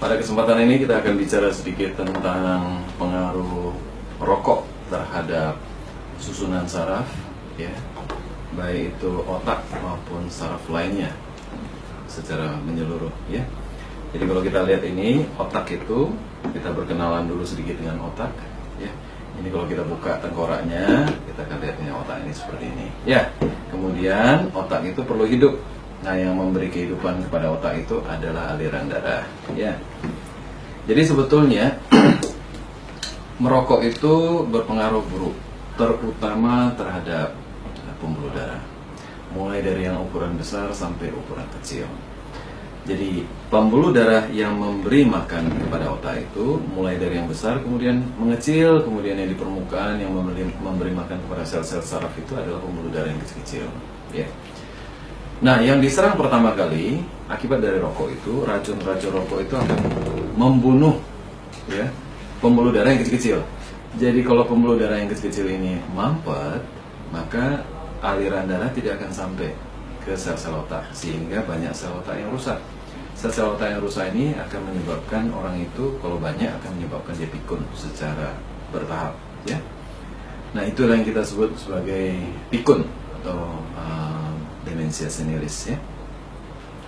Pada kesempatan ini kita akan bicara sedikit tentang pengaruh rokok terhadap susunan saraf, ya, baik itu otak maupun saraf lainnya secara menyeluruh, ya. Jadi kalau kita lihat ini otak itu, kita berkenalan dulu sedikit dengan otak, ya. Ini kalau kita buka tengkoraknya, kita akan lihat ini otak ini seperti ini, ya. Kemudian otak itu perlu hidup. Nah, yang memberi kehidupan kepada otak itu adalah aliran darah, ya. Jadi sebetulnya merokok itu berpengaruh buruk, terutama terhadap pembuluh darah, mulai dari yang ukuran besar sampai ukuran kecil. Jadi pembuluh darah yang memberi makan kepada otak itu mulai dari yang besar, kemudian mengecil, kemudian yang di permukaan yang memberi makan kepada sel-sel saraf itu adalah pembuluh darah yang kecil-kecil, ya. Nah, yang diserang pertama kali akibat dari rokok itu, racun-racun rokok itu akan membunuh, ya, pembuluh darah yang kecil-kecil. Jadi kalau pembuluh darah yang kecil-kecil ini mampet, maka aliran darah tidak akan sampai ke sel-sel otak, sehingga banyak sel otak yang rusak. Sel-sel otak yang rusak ini akan menyebabkan orang itu, kalau banyak, akan menyebabkan dia pikun secara bertahap, ya. Nah, itulah yang kita sebut sebagai pikun atau demensia senilis, ya.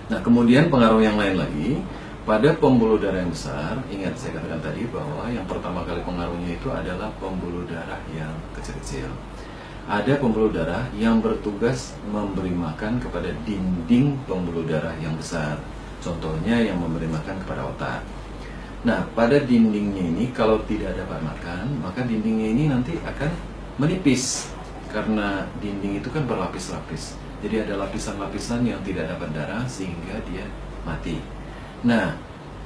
Nah, kemudian pengaruh yang lain lagi pada pembuluh darah yang besar. Ingat saya katakan tadi bahwa yang pertama kali pengaruhnya itu adalah pembuluh darah yang kecil-kecil. Ada pembuluh darah yang bertugas memberi makan kepada dinding pembuluh darah yang besar. Contohnya yang memberi makan kepada otak. Nah, pada dindingnya ini kalau tidak dapat makan, maka dindingnya ini nanti akan menipis. Karena dinding itu kan berlapis-lapis. Jadi ada lapisan-lapisan yang tidak dapat darah sehingga dia mati. Nah,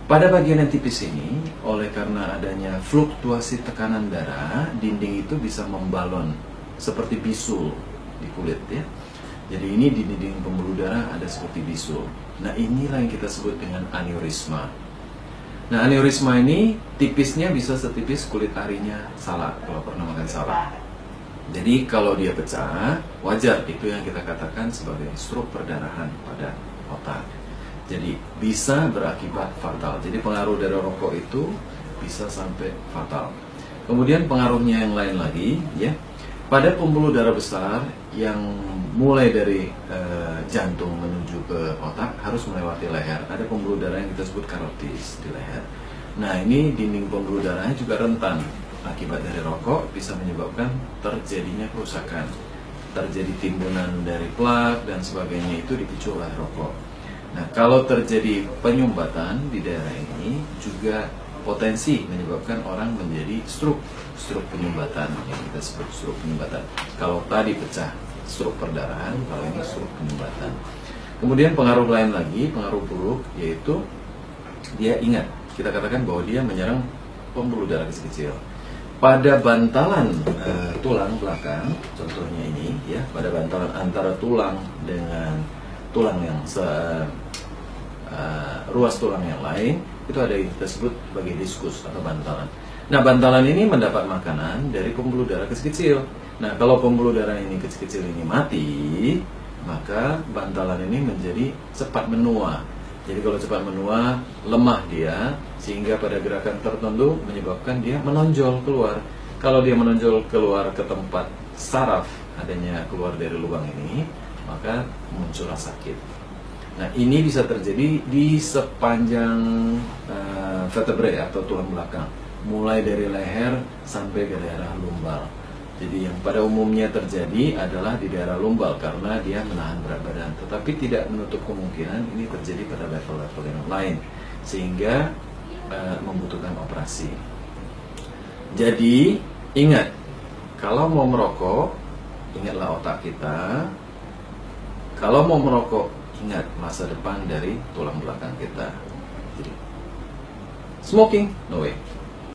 pada bagian yang tipis ini, oleh karena adanya fluktuasi tekanan darah, dinding itu bisa membalon seperti bisul di kulit, ya. Jadi ini di dinding pembuluh darah ada seperti bisul. Nah, inilah yang kita sebut dengan aneurisma. Nah, aneurisma ini tipisnya bisa setipis kulit arinya salak, kalau pernah makan salak. Jadi kalau dia pecah, wajar, itu yang kita katakan sebagai stroke perdarahan pada otak. Jadi bisa berakibat fatal. Jadi pengaruh dari rokok itu bisa sampai fatal. Kemudian pengaruhnya yang lain lagi, ya. Pada pembuluh darah besar yang mulai dari jantung menuju ke otak harus melewati leher. Ada pembuluh darah yang kita sebut karotis di leher. Nah, ini dinding pembuluh darahnya juga rentan. Akibat dari rokok bisa menyebabkan terjadinya kerusakan, terjadi timbunan dari plak dan sebagainya, itu dipicu oleh rokok. Nah, kalau terjadi penyumbatan di daerah ini juga potensi menyebabkan orang menjadi stroke penyumbatan, yang kita sebut stroke penyumbatan. Kalau tadi pecah stroke perdarahan, kalau ini stroke penyumbatan. Kemudian pengaruh lain lagi, pengaruh buruk, yaitu dia ingat, kita katakan bahwa dia menyerang pembuluh darah kecil-kecil. Pada bantalan tulang belakang, contohnya ini, ya, pada bantalan antara tulang dengan tulang yang ruas tulang yang lain, itu ada yang kita sebut sebagai diskus atau bantalan. Nah, bantalan ini mendapat makanan dari pembuluh darah kecil-kecil. Nah, kalau pembuluh darah ini kecil-kecil ini mati, maka bantalan ini menjadi cepat menua. Jadi kalau cepat menua, lemah dia, sehingga pada gerakan tertentu menyebabkan dia menonjol keluar. Kalau dia menonjol keluar ke tempat saraf, adanya keluar dari lubang ini, maka muncullah sakit. Nah, ini bisa terjadi di sepanjang vertebrae atau tulang belakang, mulai dari leher sampai ke daerah lumbal. Jadi yang pada umumnya terjadi adalah di daerah lumbal karena dia menahan berat badan. Tetapi tidak menutup kemungkinan ini terjadi pada level-level yang lain, sehingga membutuhkan operasi. Jadi ingat, kalau mau merokok, ingatlah otak kita. Kalau mau merokok, ingat masa depan dari tulang belakang kita. Jadi smoking, no way.